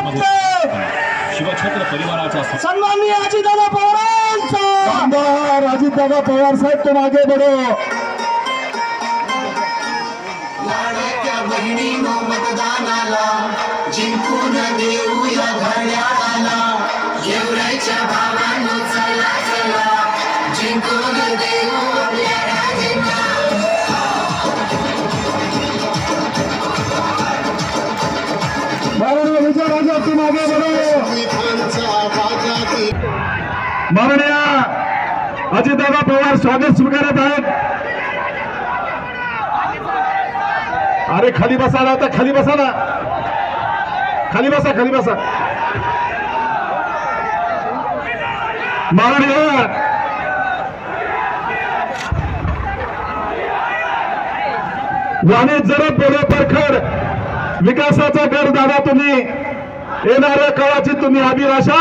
शिवछत्र परिवाराचा सन्माननीय अजितदादा पवारांचा आमदार अजितदादा पवार साहेब तुम आगे बढ़ो। लाडक्या बहिणीनो मतदानाला जिंकून देऊया घड्याळाला गेवराईच्या भावांनो चला चला जिंकून देऊ आपल्या राजांना। माननीय विजय राजा तुम आगे बढ़ो। माननीय अजितदादा पवार स्वागत स्वीकारत आहेत। अरे खाली बसा ना, आता खाली बसा ना, खाली बसा, खाली बसा। माननीय वाणी जरब बोले परखड विकासाचा गड दादा तुम्ही, येणाऱ्या काळाची तुम्ही अभिलाषा,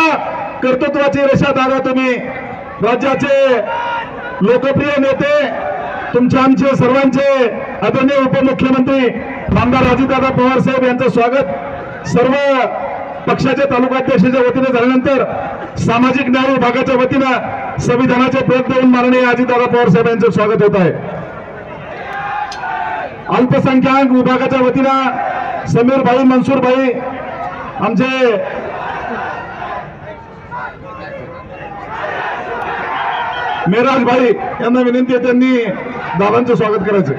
कर्तृत्वाची रेषा दादा तुम्ही, राज्याचे लोकप्रिय नेते, तुमचे आमचे सर्वांचे आदरणीय उपमुख्यमंत्री आमदार अजितदादा पवार साहेब यांचं स्वागत सर्व पक्षाच्या तालुकाध्यक्षाच्या वतीने झाल्यानंतर सामाजिक न्याय विभागाच्या वतीनं संविधानाचे पद देऊन माननीय अजितदादा पवार साहेब यांचं स्वागत होत आहे। अल्पसंख्याक विभागाच्या वतीनं समीर भाई, मनसूर भाई, आमचे मेराज भाई यांना विनंती आहे त्यांनी दादांचं स्वागत करायचं।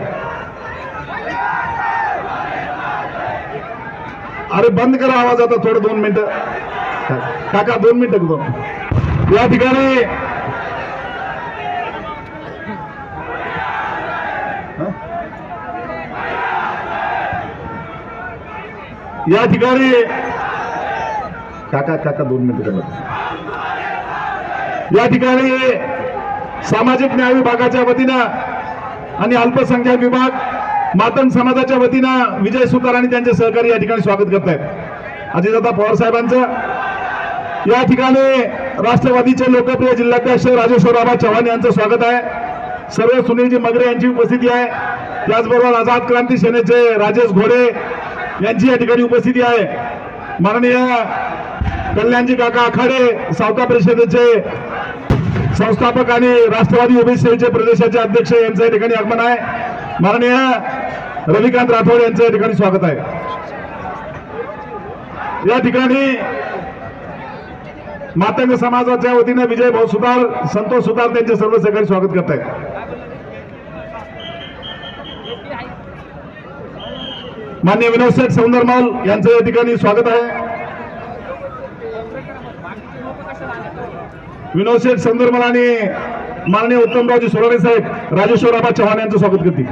अरे बंद करा आवाज आता थोडं 2 मिनिटं काका, 2 मिनिटं बघतो। या ठिकाणी काका 2 मिनिटं या ठिकाणी सामाजिक न्याय विभागाच्या वतीनं आणि अल्पसंख्याक विभाग मातंग समाजाच्या वतीनं विजय सुतार आणि त्यांचे सहकारी या ठिकाणी स्वागत करत आहेत अजितदादा पवार साहेबांचं। या ठिकाणी राष्ट्रवादीचे लोकप्रिय जिल्हाध्यक्ष राजेश्वरराव चव्हाण यांचं स्वागत आहे। सर्व सुनीलजी मगरे यांची उपस्थिती आहे। त्याचबरोबर आझाद क्रांती सेनेचे राजेश घोडे यांची या ठिकाणी उपस्थिती आहे। माननीय कल्याणजी काका आखाडे सावता परिषदेचे संस्थापक आणि राष्ट्रवादी ओबीसी सेनेचे प्रदेशाचे अध्यक्ष यांचं या ठिकाणी आगमन आहे। माननीय रविकांत राठोड यांचं या ठिकाणी स्वागत आहे। या ठिकाणी मातंग समाजाच्या वतीने विजय भाऊ सुतार, संतोष सुतार त्यांचे सर्व सहकारी स्वागत करत आहेत। माननीय विनोद शेठ सौंदरमाल यांचं या ठिकाणी स्वागत आहे। विनोद शेठ सौंदरमाल आणि माननीय उत्तमरावजी सोराणे साहेब राजेश्वरराव चव्हाण यांचं स्वागत करतील।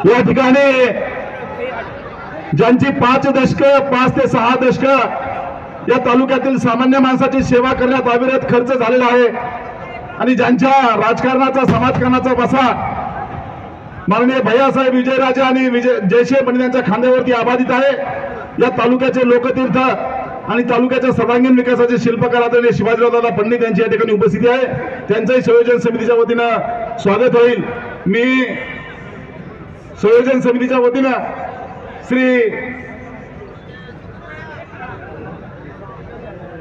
या ठिकाणी ज्यांची 5 दशक 5 ते 6 दशक या तालुक्यातील सामान्य माणसाची सेवा करण्यात अविरत खर्च झालेला आहे आणि ज्यांच्या राजकारणाचा समाजकारणाचा बसा माननीय भैयासाहेब विजयराजे आणि जयसिंह पंडित यांच्या खांद्यावरती आबाधित आहे। या तालुक्याचे लोकतीर्थ आणि तालुक्याच्या सर्वांगीण विकासाचे शिल्पकार आदरणीय शिवाजीरावदादा पंडित यांची या ठिकाणी उपस्थिती आहे। त्यांचंही संयोजन समितीच्या वतीनं स्वागत होईल। मी संयोजन समितीच्या वतीनं श्री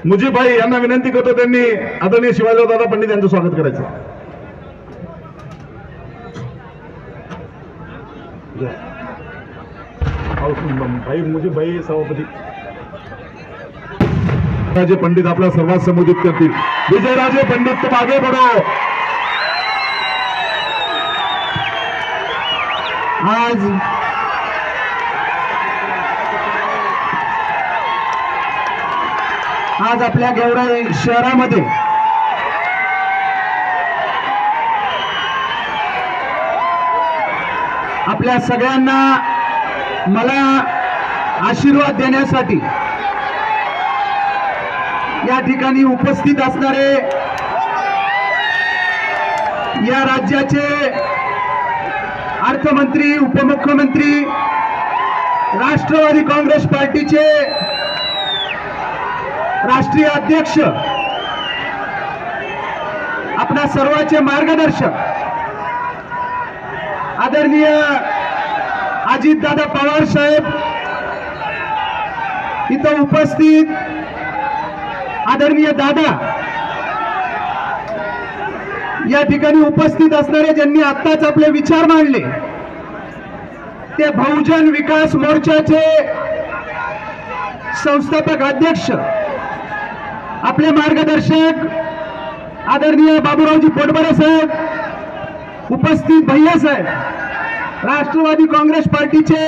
मुजीब भाई यांना विनंती करतो त्यांनी आदरणीय शिवाजीरावदादा पंडित यांचं स्वागत करायचं। भाई मुजीब भाई सभापती विजयराजे पंडित आपला संवाद संबोधित करतील। विजयराजे पंडित तुम आगे बढ़ो। आज आपल्या गेवराई शहरामध्ये आपल्या सगळ्यांना मला आशीर्वाद देण्यासाठी या ठिकाणी उपस्थित असणारे या राज्याचे अर्थमंत्री, उपमुख्यमंत्री, राष्ट्रवादी काँग्रेस पार्टीचे राष्ट्रीय अध्यक्ष, आपल्या सर्वांचे मार्गदर्शक आदरणीय अजितदादा पवार साहेब, इथं उपस्थित आदरणीय दादा, या ठिकाणी उपस्थित असणारे ज्यांनी आत्ताच आपले विचार मांडले ते बहुजन विकास मोर्चाचे संस्थापक अध्यक्ष, आपले मार्गदर्शक आदरणीय बाबूरावजी पोटबरे साहेब, उपस्थित भैया साहेब, राष्ट्रवादी काँग्रेस पार्टीचे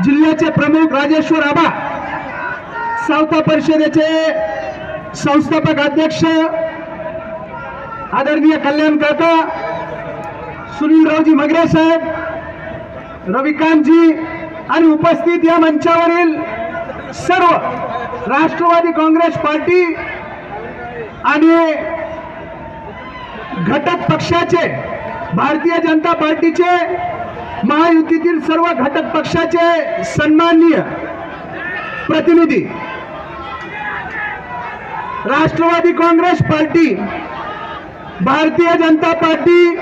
जिल्ह्याचे प्रमुख राजेश्वर आबा, सावता परिषदेचे संस्थापक अध्यक्ष आदरणीय कल्याण काका, सुनीलरावजी मगरे साहेब, रविकांतजी आणि उपस्थित या मंचावरील सर्व राष्ट्रवादी काँग्रेस पार्टी आणि घटक पक्षाचे, भारतीय जनता पार्टीचे, महायुतीतील सर्व घटक पक्षाचे सन्माननीय प्रतिनिधी, राष्ट्रवादी काँग्रेस पार्टी, भारतीय जनता पार्टी,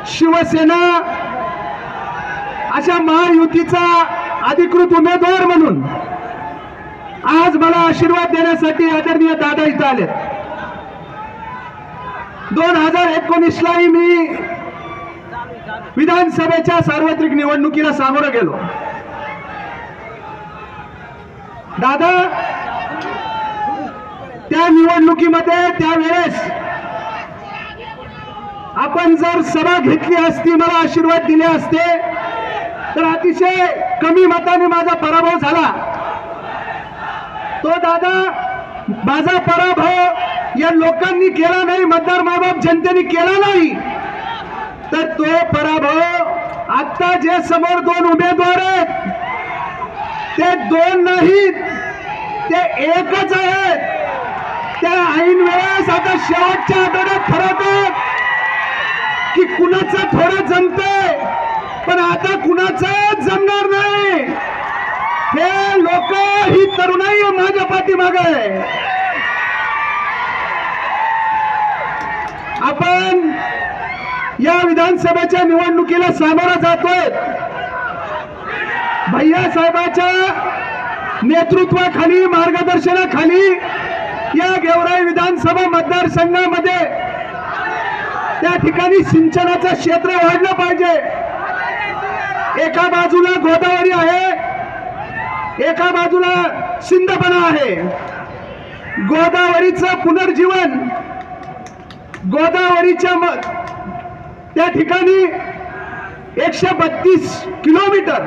शिवसेना अशा महायुतीचा अधिकृत उमेदवार म्हणून आज मला आशीर्वाद देण्यासाठी आदरणीय दादा इथं आले. 2019ला मी विधानसभेच्या सार्वत्रिक निवडणुकीला सामोरं गेलो. दादा, त्या निवडणुकीमध्ये त्यावेळेस आपण जर सभा घेतली असती, मला आशीर्वाद दिले असते, तर अतिशय कमी मताने माझा पराभव झाला. तो दादा, माझा पराभव या लोकांनी केला नाही, मतदार मायबाप जनतेने केला नाही, तर तो पराभव आता जे समोर 2 उमेदवार आहेत ते 2 नाहीत, ते एकच आहेत. त्या ऐन वेळेस आता शेवटच्या आठवड्यात ठरवतात की कुणाचं थोडं जमतंय, पण आता कुणाचं जमणार नाही. हे लोक, ही तरुणाई माझ्या पाठीमागे आहे. आपण या विधानसभेच्या निवडणुकीला सामोरं जातोय. भैया साहेबांच्या नेतृत्वाखाली, मार्गदर्शनाखाली या गेवराई विधानसभा मतदारसंघामध्ये त्या ठिकाणी सिंचनाचं क्षेत्र वाढलं पाहिजे. एका बाजूला गोदावरी आहे, एका बाजूला सिंधफणा आहे. गोदावरीचं पुनर्जीवन, गोदावरीच्या त्या ठिकाणी 132 किलोमीटर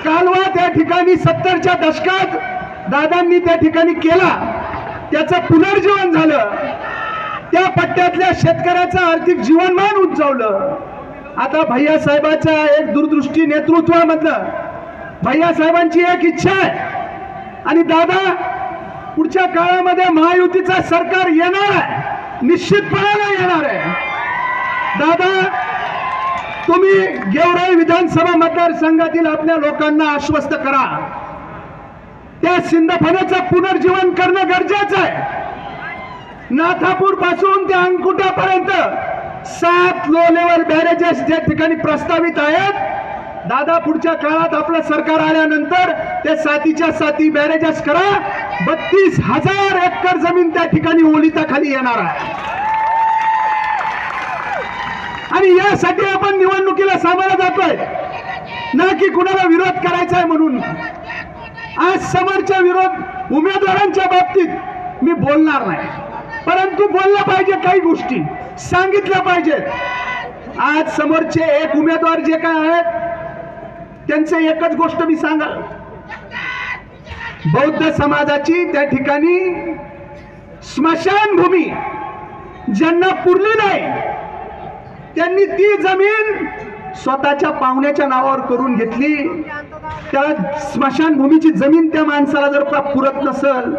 कालवा त्या ठिकाणी 70च्या दशकात दादांनी त्या ठिकाणी केला. त्याचं पुनर्जीवन झालं. त्या पट्ट्यातल्या शेतकऱ्याचं आर्थिक जीवनमान उंचावलं. आता भैया साहेबांच्या एक दूरदृष्टी नेतृत्वामधलं भैया साहेबांची एक इच्छा आहे आणि दादा, पुढच्या काळामध्ये महायुतीचं सरकार येणार आहे, निश्चितपणे येणार आहे. दादा, तुम्ही गेवराई विधानसभा मतदारसंघातील आपल्या लोकांना आश्वस्त करा, त्या सिंधफण्याचं पुनर्जीवन करणं गरजेचं आहे. नाथापूर पासून ते अंकुटापर्यंत 7 लो लेवल बॅरेजेस ज्या ठिकाणी प्रस्तावित आहेत, दादा पुढच्या काळात आपलं सरकार आल्यानंतर ते 7च्या 7 बॅरेजेस करा. 32,000 एकर जमीन त्या ठिकाणी ओलिताखाली येणार आहे. आणि यासाठी आपण निवडणुकीला सामोरं जातोय, ना की कुणाला विरोध करायचा आहे म्हणून. आज समोरच्या विरोध उमेदवारांच्या बाबतीत मी बोलणार नाही, परंतु बोललं पाहिजे, काही गोष्टी सांगितल्या पाहिजेत. आज समोरचे एक उमेदवार जे काय आहेत त्यांचं एकच गोष्ट मी सांगाल, बौद्ध समाजाची त्या ठिकाणी स्मशानभूमी ज्यांना पुरली नाही त्यांनी ती जमीन स्वतःच्या पाहुण्याच्या नावावर करून घेतली. त्या स्मशानभूमीची जमीन त्या माणसाला जर पुरत नसेल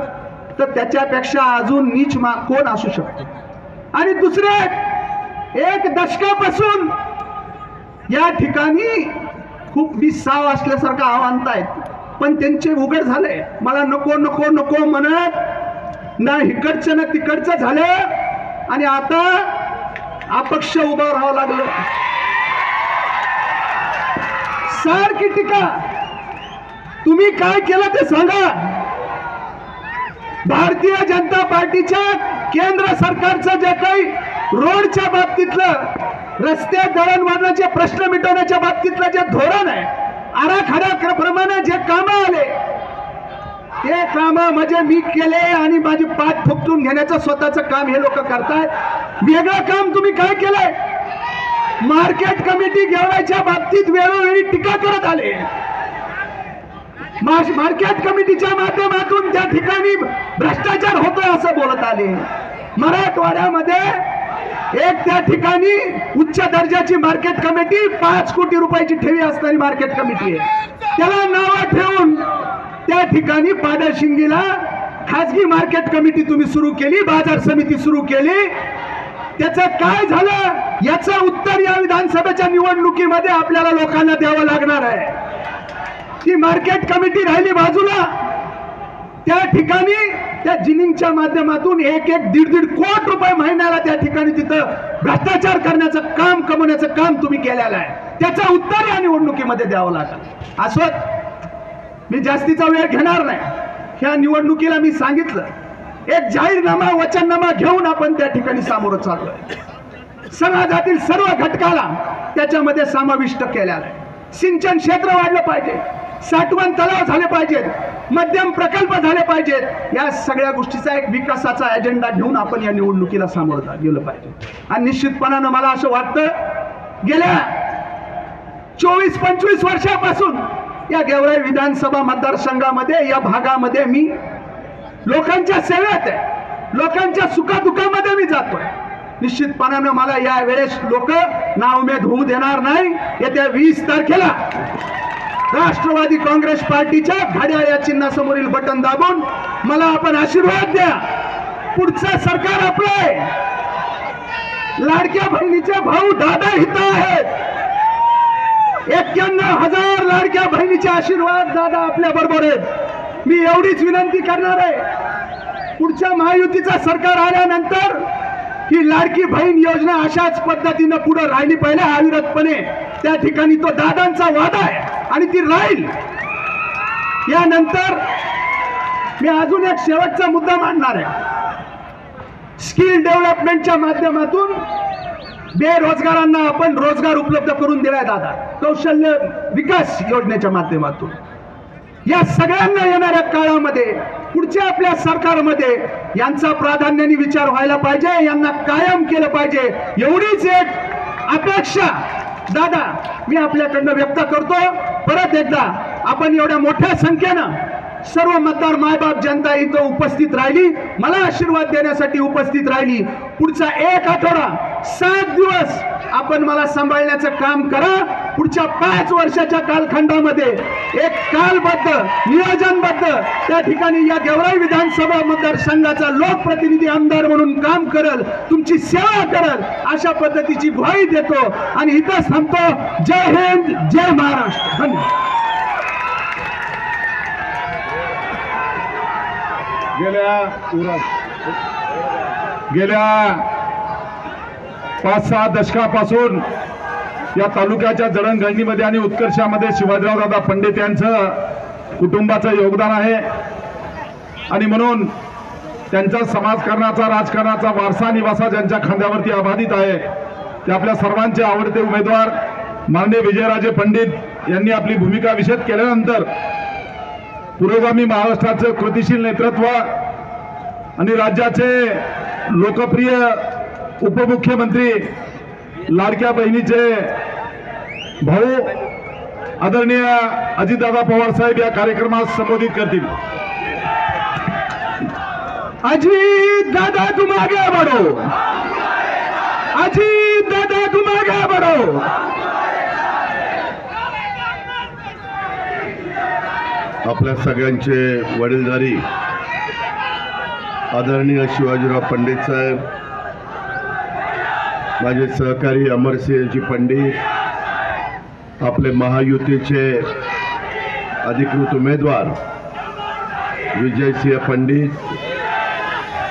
तर त्याच्यापेक्षा अजून नीच कोण असू शकतो. आणि दुसरे एक दशकापासून या ठिकाणी खूप विसाव असल्यासारखं आव्हानतायत, पण त्यांचे उघड झाले. मला नको नको नको म्हणत ना इकडचं ना तिकडचं झालं आणि आता अपक्ष उभं राहावं लागलं. सारखी टीका. तुम्ही काय केलं ते सांगा. भारतीय जनता पार्टीच्या केंद्र सरकारचं जे काही रोडच्या बाबतीतलं, रस्ते दळणवळणाचे प्रश्न मिटवण्याच्या बाबतीतलं जे धोरण आहे, आराखड्याप्रमाणे जे कामं आले ते कामं म्हणजे मी केले आणि माझी पाठ फुकटून घेण्याचं स्वतःचं काम हे लोक करतायत. वेगळं काम तुम्ही काय केलंय? मार्केट कमिटी घेण्याच्या बाबतीत वेळोवेळी टीका करत आले. मार्केट कमिटीच्या माध्यमातून त्या ठिकाणी भ्रष्टाचार होतोय असं बोलत आले. मराठवाड्यामध्ये एक त्या ठिकाणी उच्च दर्जाची मार्केट कमिटी 5 कोटी रुपयाची ठेवी असणारी मार्केट कमिटी आहे. त्याला नाव ठेवून त्या ठिकाणी पाडळशिंगीला खाजगी मार्केट कमिटी तुम्ही सुरू केली, बाजार समिती सुरू केली. त्याचं काय झालं याचं उत्तर या विधानसभेच्या निवडणुकीमध्ये आपल्याला लोकांना द्यावं लागणार आहे. ती मार्केट कमिटी राहिली बाजूला. त्या ठिकाणी त्या जिनिंगच्या माध्यमातून 1-1, 1.5 रुपये महिन्याला त्या ठिकाणी तिथं भ्रष्टाचार करण्याचं काम, कमवण्याचं काम तुम्ही केलेलं आहे. त्याचं उत्तर या निवडणुकीमध्ये द्यावं लागेल. असं मी जास्तीचा वेळ घेणार नाही. ह्या निवडणुकीला मी सांगितलं, एक जाहीरनामा, वचननामा घेऊन आपण त्या ठिकाणी सामोरं चाललोय. समाजातील सर्व घटकाला त्याच्यामध्ये समाविष्ट केलेला आहे. सिंचन क्षेत्र वाढलं पाहिजे, साठवण तलाव झाले पाहिजेत, मध्यम प्रकल्प झाले पाहिजेत. या सगळ्या गोष्टीचा एक विकासाचा अजेंडा घेऊन आपण या निवडणुकीला सामोरं गेलं पाहिजे. आणि निश्चितपणानं मला असं वाटतं, गेल्या 24-25 वर्षापासून या गेवराई विधानसभा मतदारसंघामध्ये, या भागामध्ये मी लोकांच्या सेवेत आहे, लोकांच्या सुखादुखामध्ये मी जातोय. निश्चितपणानं मला या वेळेस लोक नाउमेद होऊ देणार नाही. येत्या 20 तारखेला राष्ट्रवादी काँग्रेस पार्टीच्या घड्याळ या चिन्हासमोरील बटन दाबून मला आपण आशीर्वाद द्या. पुढचं सरकार आपलं आहे. लाडक्या बहिणीचे भाऊ दादा हित आहेत. 91,000 लाडक्या बहिणीचे आशीर्वाद दादा आपल्या बरोबर आहेत. मी एवढीच विनंती करणार आहे, पुढच्या महायुतीचा सरकार आल्यानंतर ही लाडकी बहीण योजना अशाच पद्धतीनं पुढे राहिली पाहिजे अविरतपणे. त्या ठिकाणी तो दादांचा वादा आहे आणि ती राहील. यानंतर मी अजून एक शेवटचा मुद्दा मांडणार आहे. स्किल डेव्हलपमेंटच्या माध्यमातून बेरोजगारांना आपण रोजगार उपलब्ध करून दिलाय दादा, कौशल्य विकास योजनेच्या माध्यमातून. या सगळ्यांना येणाऱ्या काळामध्ये पुढच्या आपल्या सरकारमध्ये यांचा प्राधान्याने विचार व्हायला पाहिजे, यांना कायम केलं पाहिजे. एवढीच एक अपेक्षा दादा मी आपल्याकडनं व्यक्त करतो. परत एकदा आपण एवढ्या मोठ्या संख्येनं सर्व मतदार मायबाप जनता इथं उपस्थित राहिली, मला आशीर्वाद देण्यासाठी उपस्थित राहिली. पुढचा 1 आठवडा 7 दिवस आपण मला सांभाळण्याचं काम करा. पुढच्या 5 वर्षाच्या कालखंडामध्ये एक कालबद्ध, नियोजनबद्ध त्या ठिकाणी या गेवराई विधानसभा मतदारसंघाचा लोकप्रतिनिधी आमदार म्हणून काम करल, तुमची सेवा करल, अशा पद्धतीची ग्वाही देतो आणि इथंच थांबतो. जय हिंद, जय महाराष्ट्र. धन्यवाद. गेल्या 5-6 दशकापासून या तालुक्याच्या जडणघडणीमध्ये आणि उत्कर्षामध्ये शिवाजीराव दादा पंडित यांचं कुटुंबाचं योगदान आहे. आणि म्हणून त्यांचा समाजकारणाचा, राजकारणाचा वारसा निवासा ज्यांच्या खांद्यावरती आबाधित आहे ते आपल्या सर्वांचे आवडते उमेदवार माननीय विजयराजे पंडित यांनी आपली भूमिका विशद केल्यानंतर पुरोगामी महाराष्ट्राचं कृतिशील नेतृत्व आणि राज्याचे लोकप्रिय उपमुख्यमंत्री लाडक्या बहिणीचे भाऊ आदरणीय अजितदादा पवार साहेब या कार्यक्रमास संबोधित करतील. अजीत दादा तुम आगे बढ़ो, अजीत दादा तुम आगे बढ़ो. आपल्या सगळ्यांचे वडीलधारी आदरणीय शिवाजीराव पंडित साहेब, माझे सहकारी अमरसिंहजी पंडित, आपले महायुतीचे अधिकृत उमेदवार विजयसिंह पंडित,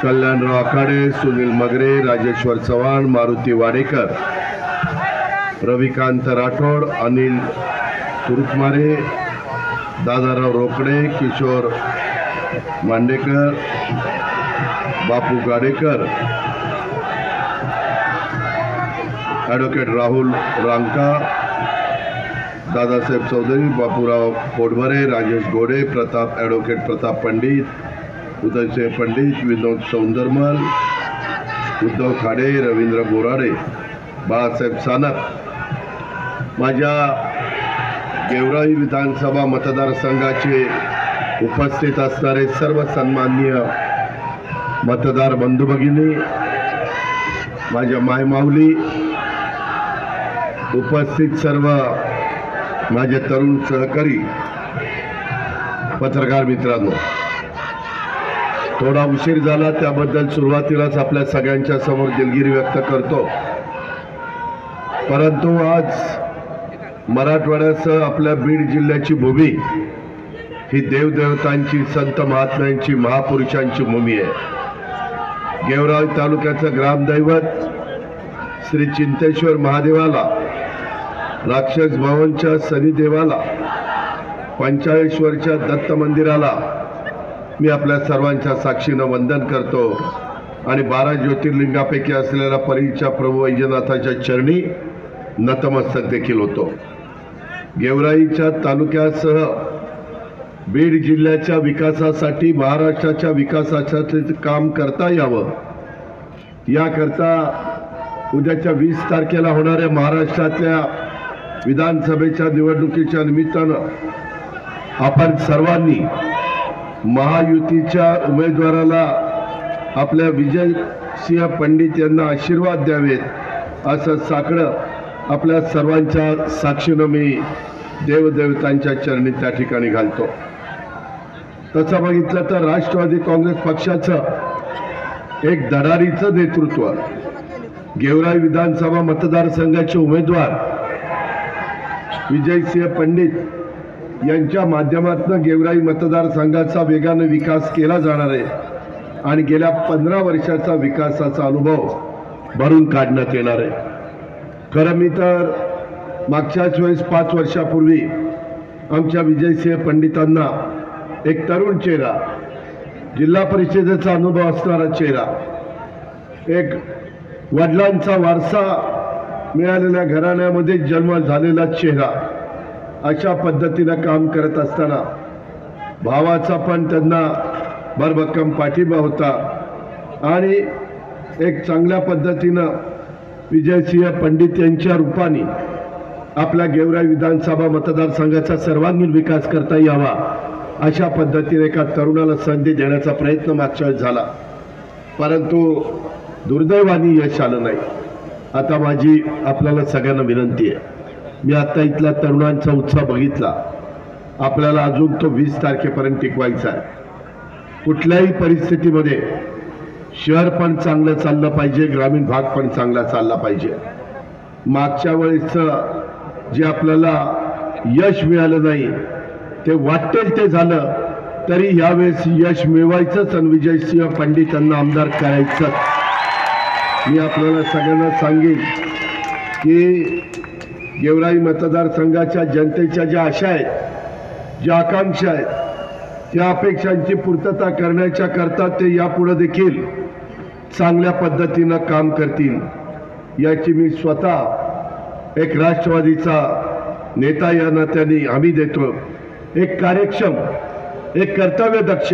कल्याणराव आखाडे, सुनील मगरे, राजेश्वर चव्हाण, मारुती वाडेकर, रविकांत राठोड, अनिल तुरुकमारे, दादाराव रोकडे, किशोर मांडेकर, बापू गाडेकर, ॲडव्होकेट राहुल रांका, दादासाहेब चौधरी, बापूराव पोटभरे, राजेश गोडे, ॲडव्होकेट प्रताप पंडित, उदयसिंह पंडित, विनोद सौंदरमल, उद्धव खाडे, रवींद्र बोराडे, बाळासाहेब सानप, माझ्या गेवराई विधानसभा मतदारसंघाचे उपस्थित असणारे सर्व सन्माननीय मतदार बंधू भगिनी, माझ्या मायमाऊली, उपस्थित सर्व माझे तरुण सहकारी, पत्रकार मित्रांनो, थोडा उशीर झाला त्याबद्दल सुरुवातीलाच आपल्या सगळ्यांच्या समोर दिलगिरी व्यक्त करतो. परंतु आज मराठवाड्यासह आपल्या बीड जिल्ह्याची भूमी ही देवदेवतांची, संत महात्म्यांची, महापुरुषांची भूमी आहे. गेवराई तालुक्याचं ग्रामदैवत श्री चिंतेश्वर महादेवाला, राक्षस भवनच्या शनिदेवाला, पंचाळेश्वरच्या दत्त मंदिराला मी आपल्या सर्वांच्या साक्षीनं वंदन करतो आणि 12 ज्योतिर्लिंगापैकी असलेल्या परीच्या प्रभू वैजनाथाच्या चरणी नतमस्तक देखील होतो. गेवराईच्या तालुक्यासह बीड जिल्ह्याच्या विकासासाठी, महाराष्ट्राच्या विकासासाठी काम करता यावं याकरता उद्याच्या 20 तारखेला होणाऱ्या महाराष्ट्रातल्या विधानसभेच्या निवडणुकीच्या निमित्तानं आपण सर्वांनी महायुतीच्या उमेदवाराला, आपल्या विजयसिंह पंडित यांना आशीर्वाद द्यावेत असं साकडं आपल्या सर्वांच्या साक्षीनं मी देवदेवतांच्या चरणी त्या ठिकाणी घालतो. तसं बघितलं तर राष्ट्रवादी काँग्रेस पक्षाचं एक धडाडीचं नेतृत्व, गेवराई विधानसभा मतदारसंघाचे उमेदवार विजयसिंह पंडित यांच्या माध्यमातून गेवराई मतदारसंघाचा वेगाने विकास केला जाणार आहे आणि गेल्या 15 वर्षाचा विकासाचा अनुभव भरून काढण्यात येणार आहे. खरं मी तर मागच्याच वेळेस 5 वर्षापूर्वी आमच्या विजयसिंह पंडितांना एक तरुण चेहरा, जिल्हा परिषदेचा अनुभव असणारा चेहरा, एक वडिलांचा वारसा मिळालेल्या घराण्यामध्ये जन्म झालेला चेहरा, अशा पद्धतीनं काम करत असताना भावाचा पण त्यांना भरभक्कम पाठिंबा होता आणि एक चांगल्या पद्धतीनं विजयसिंह पंडित यांच्या रूपाने आपल्या गेवराई विधानसभा मतदारसंघाचा सर्वांगीण विकास करता यावा अशा पद्धतीने एका तरुणाला संधी देण्याचा प्रयत्न मागच्या वेळेस झाला, परंतु दुर्दैवाने यश आलं नाही. आता माझी आपल्याला सगळ्यांना विनंती आहे, मी आता इथल्या तरुणांचा उत्साह बघितला, आपल्याला अजून तो 20 तारखेपर्यंत टिकवायचा आहे. कुठल्याही परिस्थितीमध्ये शहर पण चांगलं चाललं पाहिजे, ग्रामीण भाग पण चांगला चालला पाहिजे. मागच्या वेळेसचं जे आपल्याला यश मिळालं नाही ते वाटेल ते झालं, तरी यावेळेस यश मिळवायचंच आणि विजयसिंह पंडितांना आमदार करायचं. मी आपल्याला सगळ्यांना सांगेन की गेवराई मतदारसंघाच्या जनतेच्या ज्या आशा आहेत, ज्या आकांक्षा आहेत, त्या अपेक्षांची पूर्तता करण्याच्या करता ते यापुढे देखील चांगल्या पद्धतीनं काम करतील याची मी स्वतः एक राष्ट्रवादीचा नेता या नात्याने हमी देतो. एक कार्यक्षम, एक कर्तव्यदक्ष,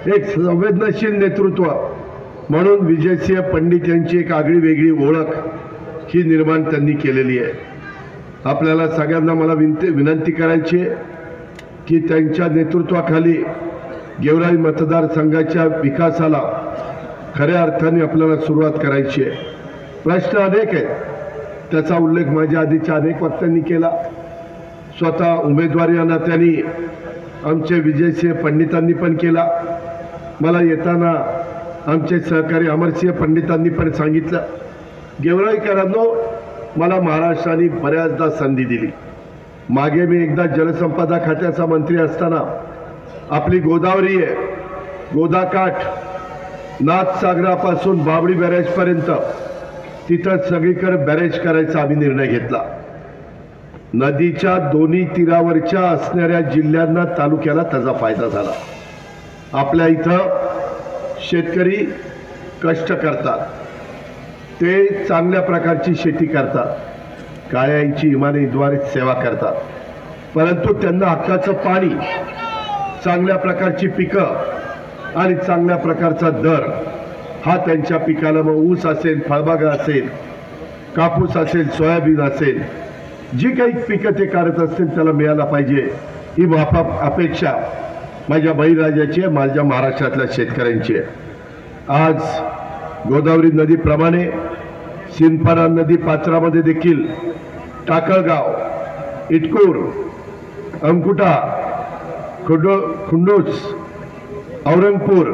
एक संवेदनशील नेतृत्व म्हणून विजयसिंह पंडित यांची एक आगळी वेगळी ओळख ही निर्माण त्यांनी केलेली आहे. आपल्याला सगळ्यांना मला विनंती करायची आहे की त्यांच्या नेतृत्वाखाली गेवराई मतदारसंघाच्या विकासाला खऱ्या अर्थाने आपल्याला सुरुवात करायची आहे. प्रश्न अनेक आहेत, त्याचा उल्लेख माझ्या आधीच्या अनेक वक्त्यांनी केला. स्वतः उमेदवारी या नात्याने आमचे विजयसिंह पंडितांनी पण केला. मला येताना आमचे सहकारी अमरसिंह पंडितांनी पण सांगितलं गेवराईकरांनो, मला महाराष्ट्राने बऱ्याचदा संधी दिली. मागे मी एकदा जलसंपदा खात्याचा मंत्री असताना आपली गोदावरी आहे, गोदाकाठ नाथसागरापासून बावडी बॅरेजपर्यंत तिथं सगळीकडे बॅरेज करायचा आम्ही निर्णय घेतला. नदीच्या दोन्ही तीरावरच्या असणाऱ्या जिल्ह्यांना, तालुक्याला त्याचा फायदा झाला. आपल्या इथं शेतकरी कष्ट करतात, ते चांगल्या प्रकारची शेती करतात, काळ्याईची इमानीद्वारे सेवा करतात, परंतु त्यांना हक्काचं पाणी, चांगल्या प्रकारची पिकं आणि चांगल्या प्रकारचा दर हा त्यांच्या पिकाला, मग ऊस असेल, फळबागा असेल, कापूस असेल, सोयाबीन असेल, जी काही पिकं ते काढत असतील त्याला मिळायला पाहिजे. ही अपेक्षा माझ्या बळीराजाची आहे, माझ्या महाराष्ट्रातल्या शेतकऱ्यांची आहे. आज गोदावरी नदीप्रमाणे सिंदफणा नदी पात्रामध्ये देखील टाकळगाव, इटकूर, अंकुटा, खुंडूस, औरंगपूर,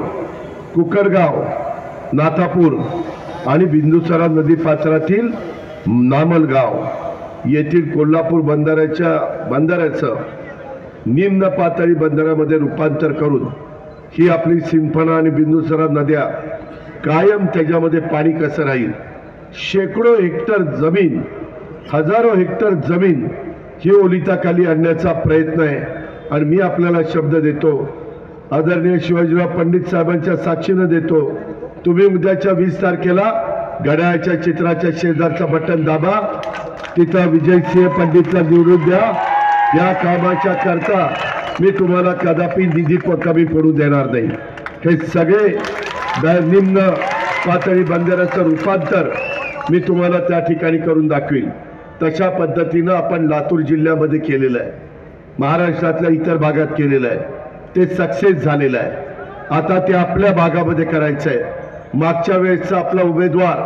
कुकरगाव, नाथापूर आणि बिंदुसरा नदी पात्रातील नामलगाव येथील कोल्हापूर बंदराचं निम्न पातळी बंदरामध्ये रूपांतर करून ही आपली सिंदफणा आणि बिंदुसरा नद्या कायम त्याच्यामध्ये पाणी कसं राहील, शेकडो हेक्टर जमीन, हजारो हेक्टर जमीन ही ओलिताखाली आणण्याचा प्रयत्न आहे. आणि मी आपल्याला शब्द देतो, आदरणीय शिवाजीराव पंडित साहेबांच्या साक्षीनं देतो, तुम्ही उद्याच्या 20 तारखेला घड्याळाच्या चित्राच्या शेजारचं बटन दाबा, तिथं विजयसिंह पंडितला निवडून द्या. या कामाच्या करता मी तुम्हाला कदापि निधी कमी पडू देणार नाही. हे सगळे निम्न पातळी बंदराचं रूपांतर मी तुम्हाला त्या ठिकाणी करून दाखवीन. तशा पद्धतीनं आपण लातूर जिल्ह्यामध्ये केलेलं आहे, महाराष्ट्रातल्या इतर भागात केलेलं आहे, ते सक्सेस झालेलं आहे. आता ते आपल्या भागामध्ये करायचं आहे. मागच्या वेळेसचा आपला उमेदवार,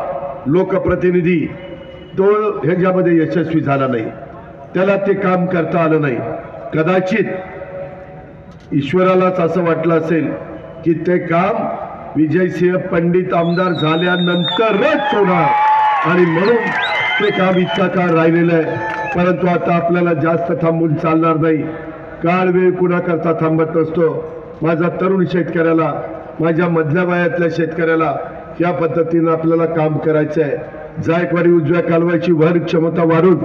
लोकप्रतिनिधी, तो ह्याच्यामध्ये यशस्वी झाला नाही, त्याला ते काम करता आलं नाही. कदाचित ईश्वरालाच असं वाटलं असेल की ते काम विजयसिंह पंडित आमदार झाल्यानंतरच होणार आणि म्हणून ते काम इतका काळ राहिलेलं आहे. परंतु आता आपल्याला जास्त थांबून चालणार नाही. काळ वेळ कुणाकरता थांबत नसतो. माझा तरुण शेतकऱ्याला, माझ्या मधल्या वयातल्या शेतकऱ्याला या पद्धतीनं आपल्याला काम करायचं आहे. जायकवाडी उजव्या कालव्याची वहन क्षमता वाढून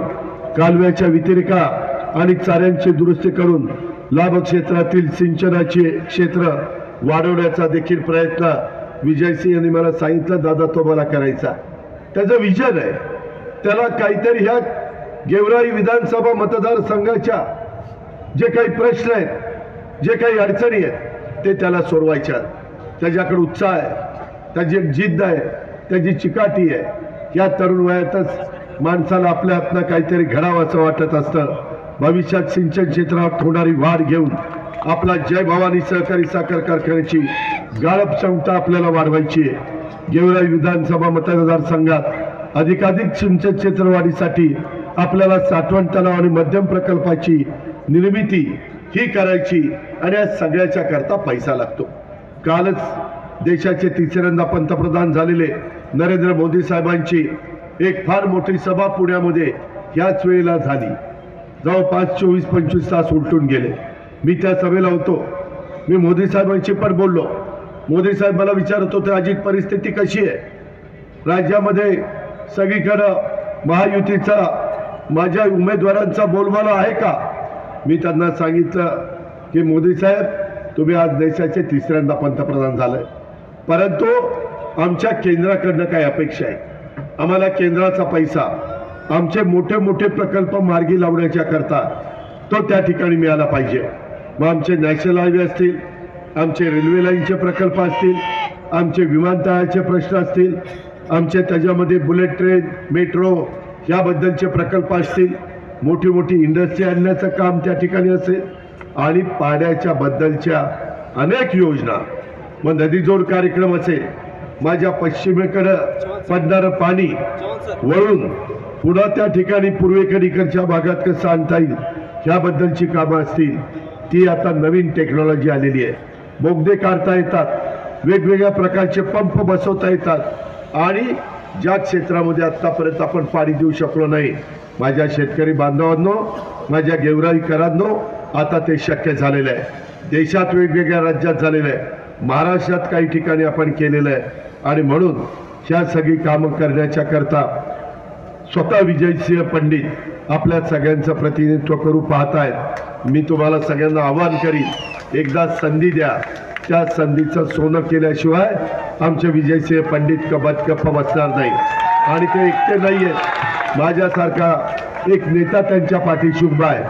कालव्याच्या व्यतिरिका आणि चाऱ्यांची दुरुस्ती करून लाभ क्षेत्रातील सिंचनाचे क्षेत्र वाढवण्याचा देखील प्रयत्न विजयसिंह यांनी मला सांगितलं, दादा तो मला करायचा. त्याचं विजन आहे. त्याला काहीतरी ह्या गेवराई विधानसभा मतदारसंघाच्या जे काही प्रश्न आहेत, जे काही अडचणी आहेत, ते त्याला सोडवायच्या. त्याच्याकडे उत्साह आहे, त्याची एक जिद्द आहे, त्याची चिकाटी आहे. या तरुण वयातच माणसाला आपल्या हातनं काहीतरी घडावं असं वाटत असतं. भविष्यात सिंचन क्षेत्रात होणारी वाढ घेऊन आपला जय भवानी सहकारी साखर कारखान्याची गाळप क्षमता आपल्याला वाढवायची आहे. गेवराई विधानसभा मतदारसंघात अधिकाधिक सिंचन क्षेत्र वाढीसाठी आपल्याला साठवण तलाव आणि मध्यम प्रकल्पाची निर्मिती ही करायची आणि या सगळ्याच्या करता पैसा लागतो. कालच देशाचे तिसऱ्यांदा पंतप्रधान झालेले नरेंद्र मोदी साहेबांची एक फार मोठी सभा पुण्यामध्ये याच वेळेला झाली. जवळपास 24-25 तास उलटून गेले. मी त्या सभेला होतो. मी मोदी साहेबांशी पण बोललो. मोदी साहेब मला विचारत होते, अजित परिस्थिती कशी आहे राज्यामध्ये, सगळीकडं महायुतीचा माझ्या उमेदवारांचा बोलबाला आहे का. मी त्यांना सांगितलं की मोदी साहेब, तुम्ही आज देशाचे तिसऱ्यांदा पंतप्रधान झाले, परंतु आमच्या केंद्राकडनं काय अपेक्षा आहे. आम्हाला केंद्राचा पैसा आमचे मोठे मोठे प्रकल्प मार्गी लावण्याच्या करता तो त्या ठिकाणी मिळाला पाहिजे. मग आमचे नॅशनल हायवे असतील, आमचे रेल्वे लाईनचे प्रकल्प असतील, आमचे विमानतळाचे प्रश्न असतील, आमचे त्याच्यामध्ये बुलेट ट्रेन, मेट्रो याबद्दलचे प्रकल्प असतील, मोठी मोठी इंडस्ट्री आणण्याचं काम त्या ठिकाणी असेल आणि पाण्याच्या बद्दलच्या अनेक योजना, मग नदीजोड कार्यक्रम असेल, माझ्या पश्चिमेकडं पडणारं पाणी वळून पुन्हा त्या ठिकाणी पूर्वेकडीकडच्या भागात कसं आणता येईल ह्याबद्दलची कामं असतील. ती आता नवीन टेक्नॉलॉजी आलेली आहे. बोगदे काढता येतात, वेगवेगळ्या प्रकारचे पंप बसवता येतात आणि ज्या क्षेत्रामध्ये आत्तापर्यंत आपण पाणी देऊ शकलो नाही, माझ्या शेतकरी बांधवांनो, माझ्या गेवराईकरांनो, आता ते शक्य झालेलं आहे. देशात वेगवेगळ्या राज्यात झालेलं आहे, महाराष्ट्रात काही ठिकाणी आपण केलेलं आहे. आणि म्हणून ह्या सगळी कामं करण्याच्या करता स्वतः विजयसिंह पंडित आपल्या सगळ्यांचं प्रतिनिधित्व करू पाहतायत. मी तुम्हाला सगळ्यांना आवाहन करीन, एकदा संधी द्या. त्या संधीचं सोनं केल्याशिवाय आमचे विजयसिंह पंडित गप्प बसणार नाही. आणि ते एकटे नाही आहेत, माझ्यासारखा एक नेता त्यांच्या पाठीशी उभा आहे.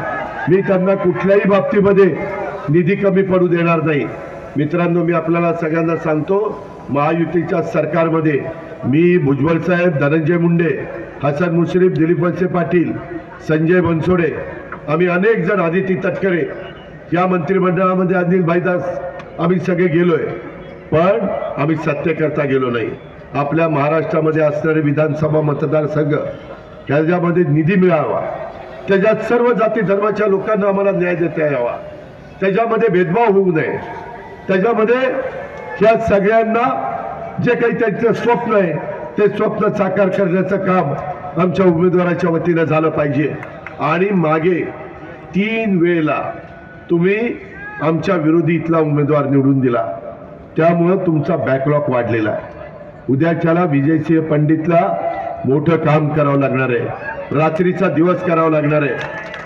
मी त्यांना कुठल्याही बाबतीमध्ये निधी कमी पडू देणार नाही. मित्रांनो, मी आपल्याला सगळ्यांना सांगतो, महायुतीच्या सरकारमध्ये मी, भुजबळ साहेब, धनंजय मुंडे, हसन मुश्रीफ, दिलीप वळसे पाटील, संजय बनसोडे, आम्ही अनेक जण, आदिती तटकरे, या मंत्रिमंडळामध्ये अनिल भाईदास, आम्ही सगळे गेलोय. पण आम्ही सत्तेकरता गेलो नाही. आपल्या महाराष्ट्रामध्ये असणारे विधानसभा मतदारसंघ त्याच्यामध्ये निधी मिळावा, त्याच्यात सर्व जाती धर्माच्या लोकांना आम्हाला न्याय देता यावा, त्याच्यामध्ये भेदभाव होऊ नये, त्याच्यामध्ये ह्या सगळ्यांना जे काही त्यांचं स्वप्न आहे ते स्वप्न साकार करण्याचं काम आमच्या उमेदवाराच्या वतीनं झालं पाहिजे. आणि मागे 3 वेळेला तुम्ही आमच्या विरोधीतला उमेदवार निवडून दिला, त्यामुळं तुमचा बॅकलॉग वाढलेला आहे. उद्याच्याला विजयसिंह पंडितला मोठं काम करावं लागणार आहे, रात्रीचा दिवस करावा लागणार आहे,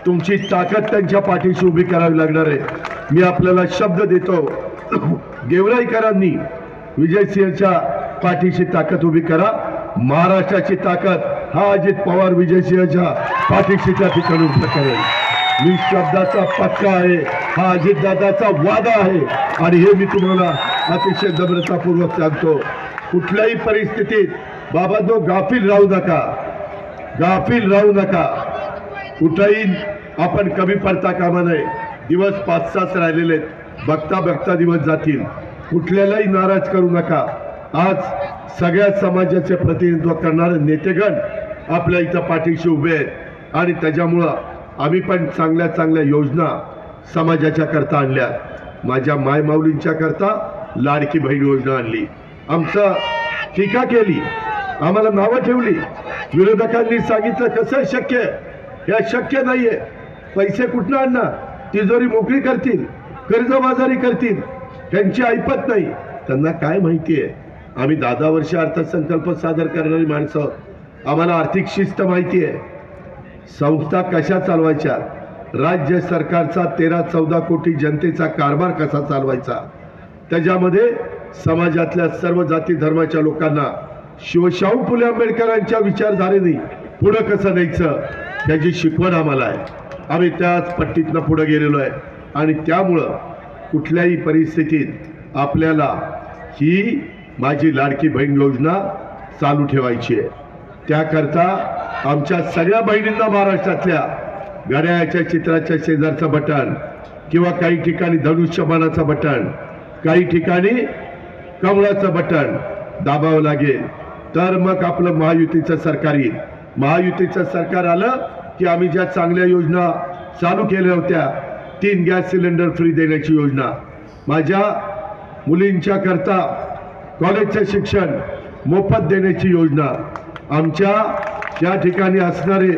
तुमची ताकद त्यांच्या पाठीशी उभी करावी लागणार आहे. मी आपल्याला शब्द देतो, गेवराईकरांनी विजयसिंहच्या पाठीशी ताकद उभी करा. महाराष्ट्राची ताकद हा अजित पवार विजयसिंहच्या पाठीशी त्या ठिकाणी उभं करेल. मी शब्दाचा पक्का आहे, हा अजितदादाचा वादा आहे. आणि हे मी तुम्हाला अतिशय नम्रतापूर्वक सांगतो. कुठल्याही परिस्थितीत बाबांनो गाफील राहू नका, गाफील राहू नका. कुठेही आपण कमी पडता कामा नये. दिवस 5-6 राहिलेले आहेत, बघता बघता दिवस जातील. कुठल्यालाही नाराज करू नका. आज सगळ्या समाजाचे प्रतिनिधित्व करणारे नेतेगण आपल्या इथं पाठीशी उभे आहेत आणि त्याच्यामुळं आम्ही पण चांगल्या चांगल्या योजना समाजाच्या करता आणल्या. माझ्या मायमाऊलींच्या करता लाडकी बहीण योजना आणली. आमचं टीका केली, आम्हाला नावं ठेवली. विरोधकांनी सांगितलं कसं शक्य आहे, हे शक्य नाहीये. पैसे कुठनं आणणार, तिजोरी मोकळी करतील, कर्जबाजारी करतील, त्यांची ऐपत नाही. त्यांना काय माहिती आहे, आम्ही 10 वर्ष अर्थसंकल्प सादर करणारी माणसं, आम्हाला आर्थिक शिस्त माहिती आहे. संस्था कशा चालवायच्या, राज्य सरकारचा 13-14 कोटी जनतेचा कारभार कसा चालवायचा, त्याच्यामध्ये समाजातल्या सर्व जाती धर्माच्या लोकांना शिवशाहू फुले आंबेडकरांच्या विचारधारेने पुढं कसं न्यायचं त्याची शिकवण आम्हाला आहे. आम्ही त्याच पट्टीतनं पुढं गेलेलो आहे. आणि त्यामुळं कुठल्याही परिस्थितीत आपल्याला ही माझी लाडकी बहीण योजना चालू ठेवायची आहे. त्याकरता आमच्या सगळ्या बहिणींना महाराष्ट्रातल्या घड्याळाच्या चित्राच्या शेजारचं बटन किंवा काही ठिकाणी धनुष्यबाणाचं बटन, काही ठिकाणी कमळाचं बटन दाबावं लागेल, तर मग आपलं महायुतीचं सरकार येईल. महायुतीचं सरकार आलं की आम्ही ज्या चांगल्या योजना चालू केल्या होत्या, 3 गॅस सिलेंडर फ्री देण्याची योजना, माझ्या मुलींच्या करता कॉलेजचं शिक्षण मोफत देण्याची योजना, आमच्या या ठिकाणी असणारे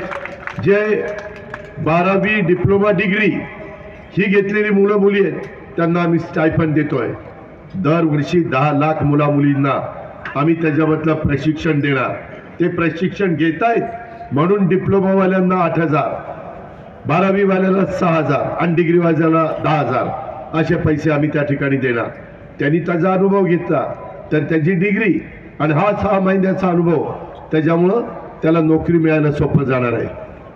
जे 12वी डिप्लोमा डिग्री ही घेतलेली मुलं मुली आहेत त्यांना आम्ही स्टायफंड देतोय. दरवर्षी 10 लाख मुलींना आम्ही त्याच्यामधलं प्रशिक्षण देणार. ते प्रशिक्षण घेत आहेत म्हणून डिप्लोमावाल्यांना 8,000, 12वी वाल्याला 6,000 आणि डिग्रीवाल्याला 10,000 असे पैसे आम्ही त्या ठिकाणी देणार. त्यांनी त्याचा अनुभव घेतला तर त्याची डिग्री आणि हा 6 महिन्याचा अनुभव, त्याच्यामुळं त्याला नोकरी मिळायला सोपं जाणार आहे.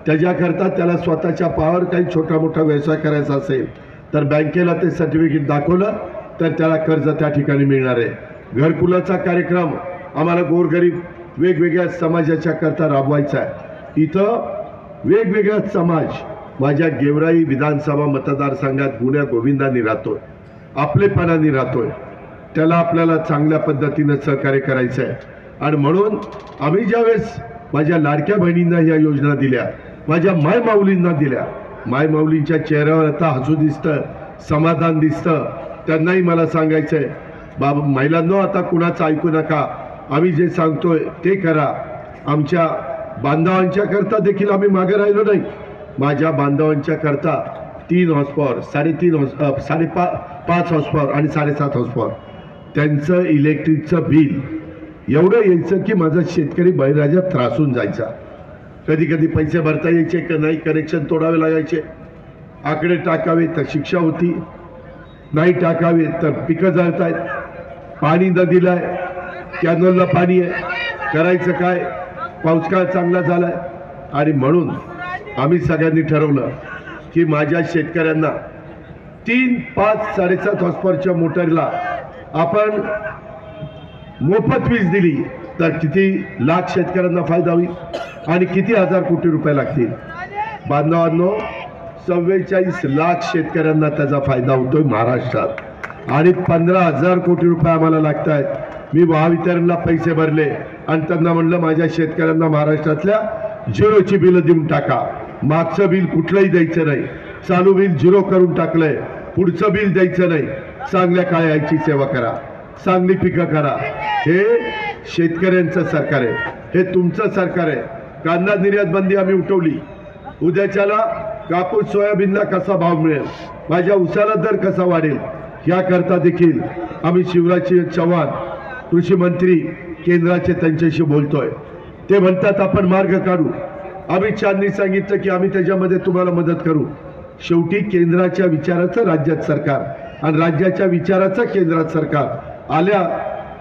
त्याच्याकरता त्याला स्वतःच्या पावर काही छोटा मोठा व्यवसाय करायचा असेल तर बँकेला ते सर्टिफिकेट दाखवलं तर त्याला कर्ज त्या ठिकाणी मिळणार आहे. घरकुलाचा कार्यक्रम आम्हाला गोरगरीब वेगवेगळ्या समाजाच्या करता राबवायचा आहे. इथं वेगवेगळा समाज माझ्या गेवराई विधानसभा मतदारसंघात गुण्या गोविंदांनी राहतोय, आपलेपणाने राहतोय. त्याला आपल्याला चांगल्या पद्धतीनं सहकार्य करायचं आहे. आणि म्हणून आम्ही ज्यावेळेस माझ्या लाडक्या बहिणींना ह्या योजना दिल्या, माझ्या मायमाऊलींना दिल्या, मायमाऊलींच्या चेहऱ्यावर आता हसू दिसतं, समाधान दिसतं. त्यांनाही मला सांगायचं आहे, बाबा महिलांनो, आता कुणाचं ऐकू नका, आम्ही जे सांगतोय ते करा. आमच्या बांधवांच्या करता देखील आम्ही मागे राहिलो नाही. माझ्या बांधवांच्या करता 3 हॉर्सपॉवर 5 हॉर्सपॉवर आणि 7.5 हॉर्सपॉवर त्यांचं इलेक्ट्रिकचं बिल एवढं यायचं की माझा शेतकरी बळीराजा त्रासून जायचा. कधी कधी पैसे भरता यायचे का नाही, कनेक्शन तोडावे लागायचे, आकडे टाकावे तर शिक्षा होती, नाही टाकावे तर पिकं जळतायत, पाणी नदीला आहे, कॅनलला पाणी आहे, करायचं काय, पाऊसकाळ चांगला झालाय. आणि म्हणून आम्ही सगळ्यांनी ठरवलं की माझ्या शेतकऱ्यांना 3, 5, 7.5 हॉर्सपॉवरच्या मोटरला आपण मोफत वीज दिली तर किती लाख शेतकऱ्यांना फायदा होईल आणि किती हजार कोटी रुपये लागतील. बांधवांनो, 44 लाख शेतकऱ्यांना त्याचा फायदा होतोय महाराष्ट्रात आणि 15,000 कोटी रुपये आम्हाला लागत आहेत. मी महावितरणला पैसे भरले आणि त्यांना म्हणलं माझ्या शेतकऱ्यांना महाराष्ट्रातल्या झिरोची बिलं देऊन टाका. मागचं बिल कुठलंही द्यायचं नाही, चालू बिल झिरो करून टाकलंय, पुढचं बिल द्यायचं नाही. चांगल्या काळ्याची सेवा करा, चांगली पिकं करा. हे शेतकऱ्यांचं सरकार आहे, हे तुमचं सरकार आहे. कांदा निर्यात बंदी आम्ही उठवली. उद्याच्याला कापूस सोयाबीनला कसा भाव मिळेल, माझ्या उसाला दर कसा वाढेल, याकरता देखील आम्ही शिवराज चव्हाण कृषी मंत्री केंद्राचे त्यांच्याशी बोलतोय. ते म्हणतात आपण मार्ग काढू. अमित शहांनी सांगितलं की आम्ही त्याच्यामध्ये तुम्हाला मदत करू. शेवटी केंद्राच्या विचाराचं राज्यात सरकार आणि राज्याच्या विचाराचं केंद्रात सरकार आल्या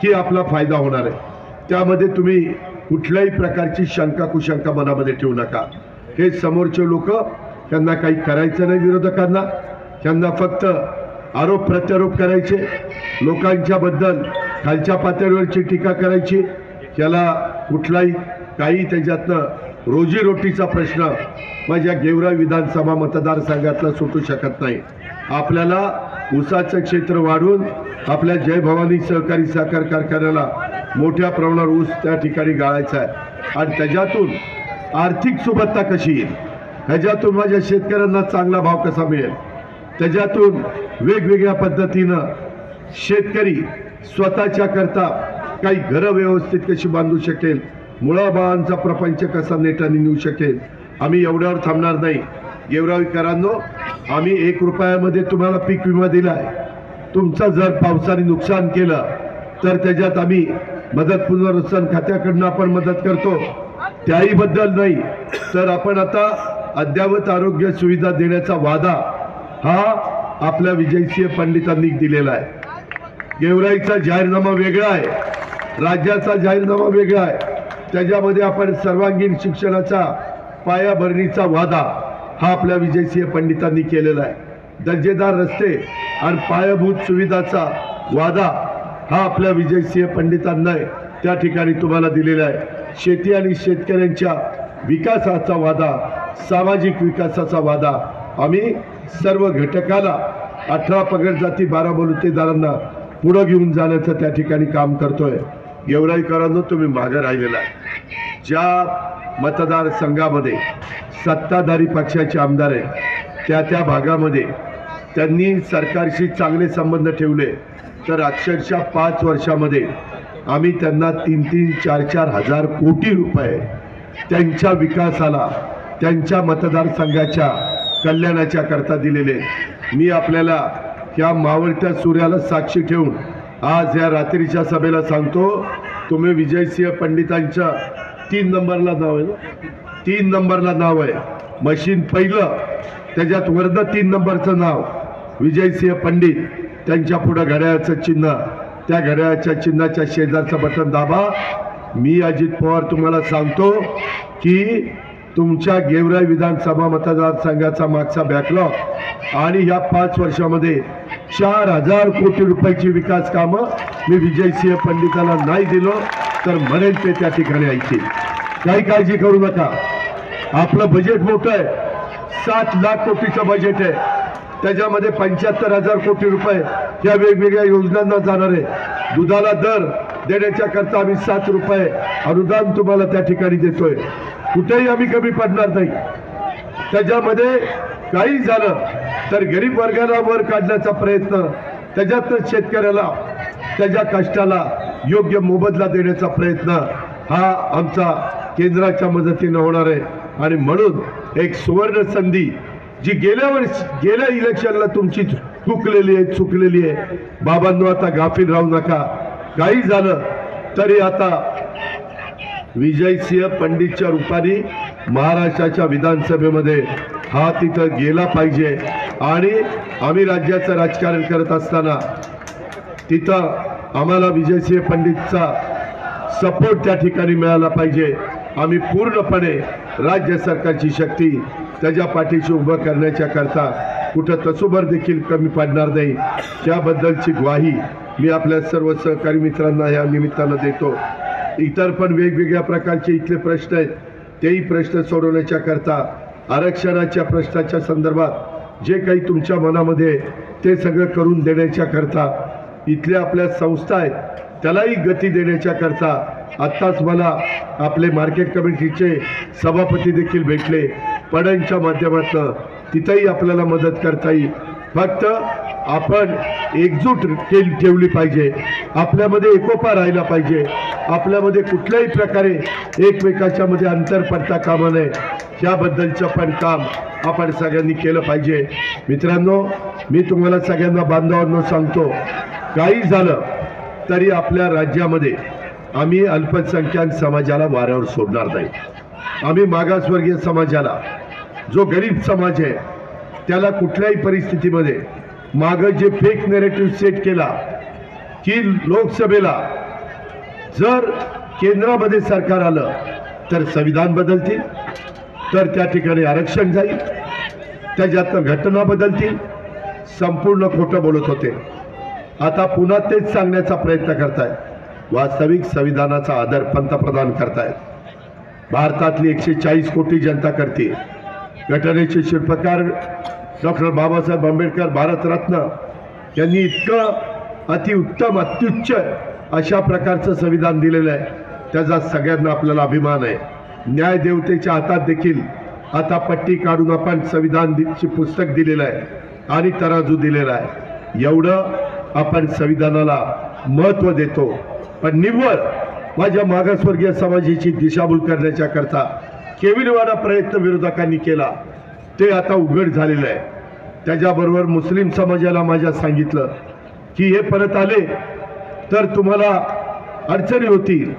की आपला फायदा होणार आहे. त्यामध्ये तुम्ही कुठल्याही प्रकारची शंका कुशंका मनामध्ये ठेवू नका. हे समोरचे लोक, त्यांना काही करायचं नाही विरोधकांना, त्यांना फक्त आरोप प्रत्यारोप करायचे, लोकांच्या बद्दल खालच्या पातळीवरची टीका करायची. त्याला कुठलाही काही त्याच्यातनं रोजीरोटीचा प्रश्न माझ्या गेवराई विधानसभा मतदारसंघातला सुटू शकत नाही. आपल्याला ऊसाचं क्षेत्र वाढवून आपल्या जय भवानी सहकारी साखर कारखान्याला मोठ्या प्रमाणावर ऊस त्या ठिकाणी गाळायचा आहे आणि त्याच्यातून आर्थिक सुबत्ता कशी येईल, ह्याच्यातून माझ्या शेतकऱ्यांना चांगला भाव कसा मिळेल, त्याच्यातून वेगवेगळ्या पद्धतीनं शेतकरी स्वतःच्या करता काही घरं व्यवस्थित कशी बांधू शकेल, मुळाबाळांचा प्रपंच कसा नेटाने नेऊ शकेल. आम्ही एवढ्यावर थांबणार नाही. गेवराईकरांनो, आम्ही 1 रुपयामध्ये तुम्हाला पीक विमा दिलाय. तुमचं जर पावसाने नुकसान केलं तर त्याच्यात आम्ही मदत पुनर्वसन खात्याकडनं आपण मदत करतो. त्याही बद्दल नाही तर आपण आता अद्ययावत आरोग्य सुविधा देण्याचा वादा हा आपल्या विजयसिंह पंडितांनी दिलेला आहे. गेवराईचा जाहीरनामा वेगळा आहे, राज्याचा जाहीरनामा वेगळा आहे. त्याच्यामध्ये आपण सर्वांगीण शिक्षणाचा पायाभरणीचा वादा हा आपल्या विजयसिंह पंडितांनी केलेला आहे. दर्जेदार रस्ते आणि पायाभूत सुविधाचा वादा हा आपल्या विजयसिंह पंडितांना त्या ठिकाणी तुम्हाला दिलेला आहे. शेती आणि शेतकऱ्यांच्या विकासाचा वादा, सामाजिक विकासाचा वादा आम्ही सर्व घटकाला 18 पगड जाती 12 बलुतेदारांना पुढं घेऊन जाण्याचं त्या ठिकाणी काम करतोय. गेवराईकरांनो, तुम्ही मागे राहिलेला आहे. ज्या मतदारसंघामध्ये सत्ताधारी पक्षाचे आमदार आहेत त्या भागामध्ये त्यांनी सरकारशी चांगले संबंध ठेवले तर अक्षरशः 5 वर्षामध्ये आम्ही त्यांना 3-3, 4-4 हजार कोटी रुपये त्यांच्या विकासाला, त्यांच्या मतदारसंघाच्या कल्याणाच्या करता दिलेले. मी आपल्याला या मावळत्या सूर्याला साक्षी ठेवून आज या रात्रीच्या सभेला सांगतो, तुम्ही विजयसिंह पंडितांच्या 3 नंबरला नाव आहे ना, 3 नंबरला नाव आहे. मशीन पहिलं, त्याच्यात वरनं 3 नंबरचं नाव विजयसिंह पंडित, त्यांच्या पुढं घड्याळाचं चिन्ह, त्या घड्याळाच्या चिन्हाच्या शेजारचं बटन दाबा. मी अजित पवार तुम्हाला सांगतो की तुमच्या गेवराई विधानसभा मतदारसंघाचा मागचा बॅकलॉग आणि या 5 वर्षामध्ये 4,000 कोटी रुपयाची विकास कामं मी विजयसिंह पंडितांना नाही दिलो तर म्हणेल ते त्या ठिकाणी ऐकतील. काही काळजी करू नका. आपलं बजेट मोठं आहे, 7 लाख कोटीचं बजेट आहे. त्याच्यामध्ये 75,000 कोटी रुपये या वेगवेगळ्या योजनांना जाणार आहे. दुधाला दर देण्याच्या करता आम्ही 7 रुपये अनुदान तुम्हाला त्या ठिकाणी देतोय. कुठेही आम्ही कमी पडणार नाही. त्याच्यामध्ये काही झालं तर गरीब वर्गाला वर काढण्याचा प्रयत्न, त्याच्यातच शेतकऱ्याला त्याच्या कष्टाला योग्य मोबदला देण्याचा प्रयत्न हा आमचा केंद्राच्या मदतीनं होणार आहे. आणि म्हणून एक सुवर्ण संधी जी गेल्या इलेक्शनला तुमची चुकलेली आहे. बाबांनो, आता गाफील राहू नका. काही झालं तरी आता विजयसिंह पंडितच्या रूपाने महाराष्ट्राच्या विधानसभेमध्ये हा तिथं गेला पाहिजे. आणि आम्ही राज्याचं राजकारण करत असताना तिथं आम्हाला विजयसिंह पंडितचा सपोर्ट त्या ठिकाणी मिळाला पाहिजे. आम्ही पूर्णपणे राज्य सरकारची शक्ती त्याच्या पाठीशी उभं करण्याच्या करता कुठं तसूभर देखील कमी पडणार नाही, त्याबद्दलची ग्वाही मी आपल्या सर्व सहकारी मित्रांना या निमित्तानं देतो. इतर पण वेगवेगळ्या प्रकारचे इथले प्रश्न आहेत, तेही प्रश्न सोडवण्याच्या करता आरक्षणाच्या प्रश्नाच्या संदर्भात जे काही तुमच्या मनामध्ये ते सगळं करून देण्याच्या करता इथल्या आपल्या संस्था आहेत त्यालाही गती देण्याच्या करता आत्ताच मला आपले मार्केट कमिटीचे सभापती देखील भेटले. पडांच्या माध्यमातून तिथंही आपल्याला मदत करता येईल. फक्त आपण एकजूट ठेवली पाहिजे, आपल्यामध्ये एकोपा राहिला पाहिजे, आपल्यामध्ये कुठल्याही प्रकारे एकमेकाच्या मध्ये अंतर पडता कामा नये, याबद्दलचं पण काम आपण सगळ्यांनी केलं पाहिजे. मित्रांनो, मी तुम्हाला सगळ्यांना बांधवांनो सांगतो, काही झालं तरी आपल्या राज्यामध्ये आम्ही अल्पसंख्याक समाजाला वाऱ्यावर सोडणार नाही. आम्ही मागासवर्गीय समाजाला, जो गरीब समाज आहे त्याला कुठल्याही परिस्थितीमध्ये मागं जे फेक नॅरेटिव्ह सेट केला की लोकसभेला जर केंद्रामध्ये सरकार आलं तर संविधान बदलतील, तर त्या ठिकाणी आरक्षण जाईल, त्याच्यातनं घटना बदलतील, संपूर्ण खोटं बोलत होते. आता पुन्हा तेच सांगण्याचा प्रयत्न करतायत. वास्तविक संविधानाचा आदर पंतप्रधान करतायत. भारतातली 140 कोटी जनता करते. घटनेचे शिल्पकार डॉक्टर बाबासाहेब आंबेडकर भारतरत्न यांनी इतकं अतिउत्तम अत्युच्च अशा प्रकारचं संविधान दिलेलं आहे, त्याचा सगळ्यांना आपल्याला अभिमान आहे. न्याय देवतेच्या हातात देखील आता पट्टी काढून आपण संविधानची पुस्तक दिलेलं आहे आणि तराजू दिलेला आहे. एवढं आपण संविधानाला महत्त्व देतो. पण निव्वळ माझ्या मागासवर्गीय समाजाची दिशाभूल करण्याच्या करता केविलवाणा प्रयत्न विरोधकांनी केला, ते आता उघड झालेलं आहे. त्याच्याबरोबर मुस्लिम समाजाला माझ्या सांगितलं की हे परत आले तर तुम्हाला अडचणी होतील,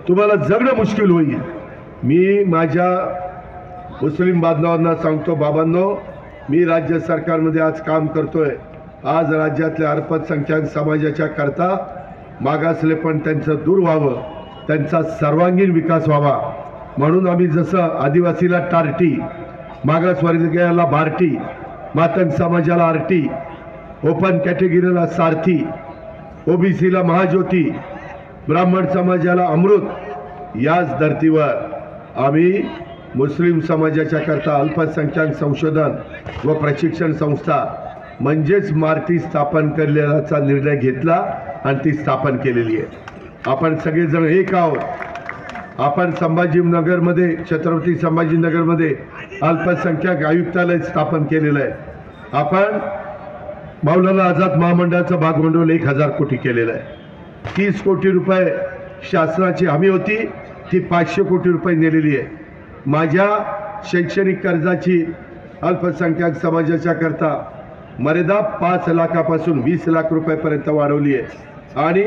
तुम्हाला जगणं मुश्किल होईल. मी माझ्या मुस्लिम बांधवांना सांगतो, बाबांनो, मी राज्य सरकारमध्ये आज काम करतोय. आज राज्यातल्या अल्पसंख्याक समाजाच्या करता मागासले पण त्यांचं दूर व्हावं, त्यांचा सर्वांगीण विकास व्हावा म्हणून आम्ही जसं आदिवासीला टार्टी, मागासवर्गीयाला बार्टी, मातंग समाजाला आरटी, ओपन कॅटेगरीला सारथी, ओबीसीला महाज्योती, ब्राह्मण समाजाला अमृत, याच धर्तीवर आम्ही मुस्लिम समाजाच्या करता अल्पसंख्याक संशोधन व प्रशिक्षण संस्था म्हणजेच मार्टी स्थापन करण्याचा निर्णय घेतला आणि ती स्थापन केलेली आहे. आपण सगळेजण एक आहोत. आपण संभाजीनगरमध्ये, छत्रपती संभाजीनगरमध्ये अल्पसंख्याक आयुक्तालय स्थापन केलेलं आहे. आपण मौलाना आझाद महामंडळाचं भागभांडवल 1000 कोटी केलेलं आहे. 30 कोटी रुपये शासनाची हमी होती, ती 500 कोटी रुपये नेलेली आहे. माझ्या शैक्षणिक कर्जाची अल्पसंख्याक समाजाच्या करता मर्यादा 5 लाखापासून 20 लाख रुपयापर्यंत वाढवली आहे. आणि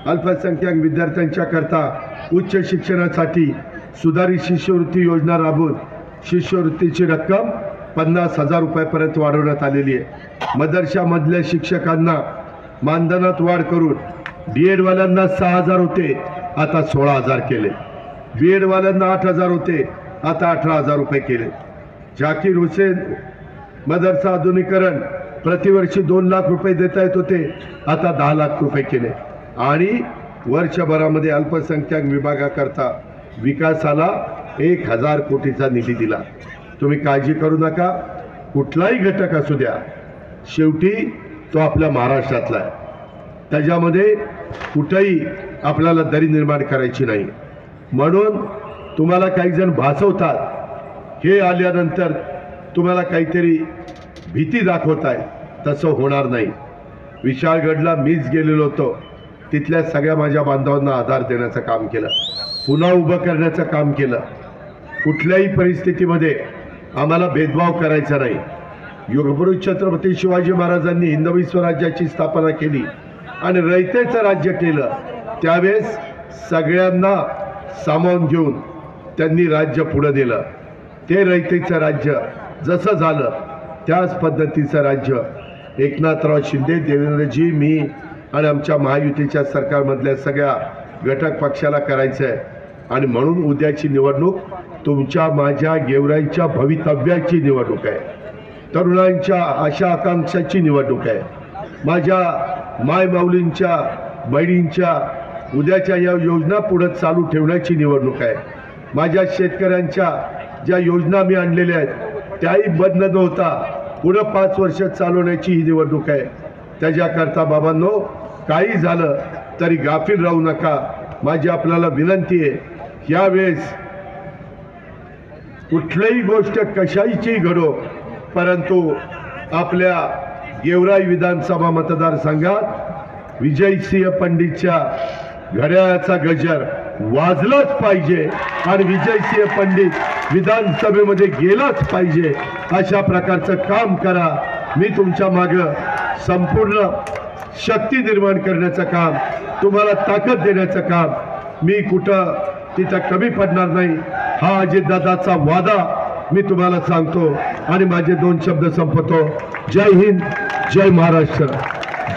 अल्पसंख्याक विद्यार्थ्यांच्या करता उच्च शिक्षणासाठी सुधारित शिष्यवृत्ती योजना राबवून शिष्यवृत्तीची रक्कम 50,000 रुपयापर्यंत वाढवण्यात आलेली आहे. मदरशामधल्या शिक्षकांना मानधनात वाढ करून BEd वाल्यांना 6,000 होते, आता 16,000 केले. BEd वाल्यांना 8,000 होते, आता 18,000 रुपये केले. झाकीर हुसेन मदरसा आधुनिकीकरण प्रतिवर्षी 2 लाख रुपये देता येत होते, आता 10 लाख रुपये केले. आणि वर्षभरामध्ये अल्पसंख्याक विभागाकरता विकासाला 1,000 कोटीचा निधी दिला. तुम्ही काळजी करू नका, कुठलाही घटक असू द्या, शेवटी तो आपल्या महाराष्ट्रातला आहे. त्याच्यामध्ये कुठेही आपल्याला दरी निर्माण करायची नाही. म्हणून तुम्हाला काही जण भासवतात, हे आल्यानंतर तुम्हाला काहीतरी भीती दाखवत आहे, तसं होणार नाही. विशाळगडला मीच गेलेलो होतो. तिथल्या सगळ्या माझ्या बांधवांना आधार देण्याचं काम केलं, पुन्हा उभं करण्याचं काम केलं. कुठल्याही परिस्थितीमध्ये आम्हाला भेदभाव करायचा नाही. युगपुरुष छत्रपती शिवाजी महाराजांनी हिंदवी स्वराज्याची स्थापना केली आणि रयतेचं राज्य केलं. त्यावेळेस सगळ्यांना सामावून घेऊन त्यांनी राज्य पुढं दिलं. ते रयतेचं राज्य जसं झालं त्याच पद्धतीचं राज्य एकनाथराव शिंदे, देवेंद्रजी, मी आणि आमच्या महायुतीच्या सरकारमधल्या सगळ्या घटक पक्षाला करायचं आहे. आणि म्हणून उद्याची निवडणूक तुमच्या माझ्या गेवराईच्या भवितव्याची निवडणूक आहे, तरुणांच्या आशा आकांक्षाची निवडणूक आहे, माझ्या मायमाऊलींच्या बहिणींच्या उद्याच्या या योजना पुढे चालू ठेवण्याची निवडणूक आहे. माझ्या शेतकऱ्यांच्या ज्या योजना मी आणलेल्या आहेत त्याही बंद न होता पुढं 5 वर्ष चालवण्याची ही निवडणूक आहे. त्याच्याकरता बाबांनो, काही झालं तरी गाफील राहू नका. माझी आपल्याला विनंती आहे, यावेळेस कुठलीही गोष्ट कशाची घडो, परंतु आपल्या गेवराई विधानसभा मतदारसंघात विजयसिंह पंडितच्या घड्याळाचा गजर वाजलाच पाहिजे आणि विजयसिंह पंडित विधानसभेमध्ये गेलाच पाहिजे. अशा प्रकारचं काम करा. मी तुमच्या मागं संपूर्ण शक्ती निर्माण करण्याचं काम, तुम्हाला ताकद देण्याचं काम, मी कुठं तिथं कमी पडणार नाही. हा अजितदादाचा वादा मी तुम्हाला सांगतो आणि माझे 2 शब्द संपवतो. जय हिंद, जय महाराष्ट्र,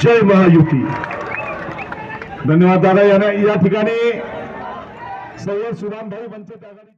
जय महायुती. धन्यवाद दादा. या ठिकाणी सय्यद सुदामभाई वंचित आघाडी